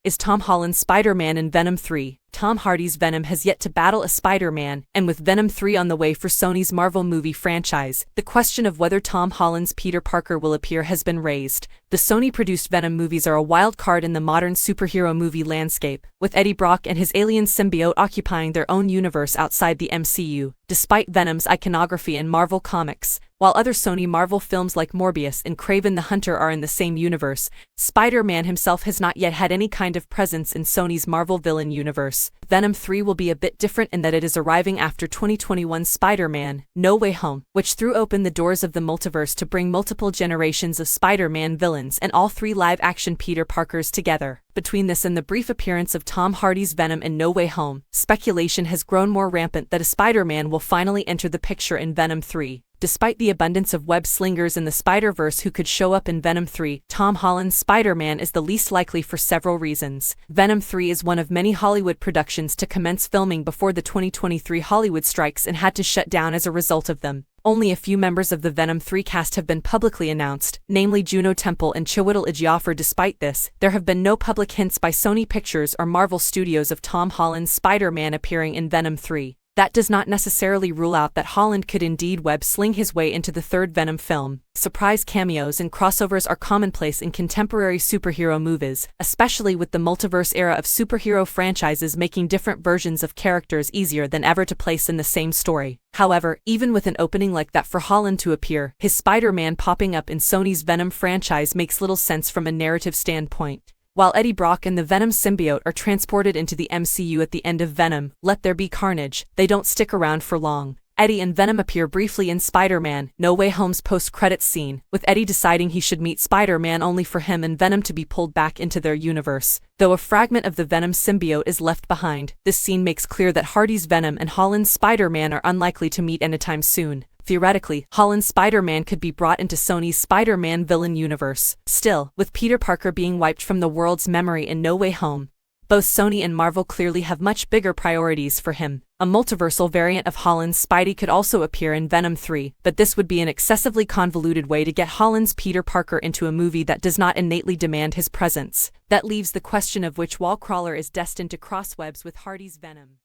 Is Tom Holland's Spider-Man in Venom 3? Tom Hardy's Venom has yet to battle a Spider-Man, and with Venom 3 on the way for Sony's Marvel movie franchise, the question of whether Tom Holland's Peter Parker will appear has been raised. The Sony-produced Venom movies are a wild card in the modern superhero movie landscape, with Eddie Brock and his alien symbiote occupying their own universe outside the MCU, despite Venom's iconography in Marvel Comics. While other Sony Marvel films like Morbius and Kraven the Hunter are in the same universe, Spider-Man himself has not yet had any kind of presence in Sony's Marvel villain universe. Venom 3 will be a bit different in that it is arriving after 2021's Spider-Man: No Way Home, which threw open the doors of the multiverse to bring multiple generations of Spider-Man villains and all three live-action Peter Parkers together. Between this and the brief appearance of Tom Hardy's Venom in No Way Home, speculation has grown more rampant that a Spider-Man will finally enter the picture in Venom 3. Despite the abundance of web slingers in the Spider-Verse who could show up in Venom 3, Tom Holland's Spider-Man is the least likely for several reasons. Venom 3 is one of many Hollywood productions to commence filming before the 2023 Hollywood strikes and had to shut down as a result of them. Only a few members of the Venom 3 cast have been publicly announced, namely Juno Temple and Chiwetel Ejiofor. Despite this, there have been no public hints by Sony Pictures or Marvel Studios of Tom Holland's Spider-Man appearing in Venom 3. That does not necessarily rule out that Holland could indeed web-sling his way into the third Venom film. Surprise cameos and crossovers are commonplace in contemporary superhero movies, especially with the multiverse era of superhero franchises making different versions of characters easier than ever to place in the same story. However, even with an opening like that for Holland to appear, his Spider-Man popping up in Sony's Venom franchise makes little sense from a narrative standpoint. While Eddie Brock and the Venom symbiote are transported into the MCU at the end of Venom: Let There Be Carnage, they don't stick around for long. Eddie and Venom appear briefly in Spider-Man: No Way Home's post-credits scene, with Eddie deciding he should meet Spider-Man only for him and Venom to be pulled back into their universe. Though a fragment of the Venom symbiote is left behind, this scene makes clear that Hardy's Venom and Holland's Spider-Man are unlikely to meet anytime soon. Theoretically, Holland's Spider-Man could be brought into Sony's Spider-Man villain universe. Still, with Peter Parker being wiped from the world's memory in No Way Home, both Sony and Marvel clearly have much bigger priorities for him. A multiversal variant of Holland's Spidey could also appear in Venom 3, but this would be an excessively convoluted way to get Holland's Peter Parker into a movie that does not innately demand his presence. That leaves the question of which wall crawler is destined to cross webs with Hardy's Venom.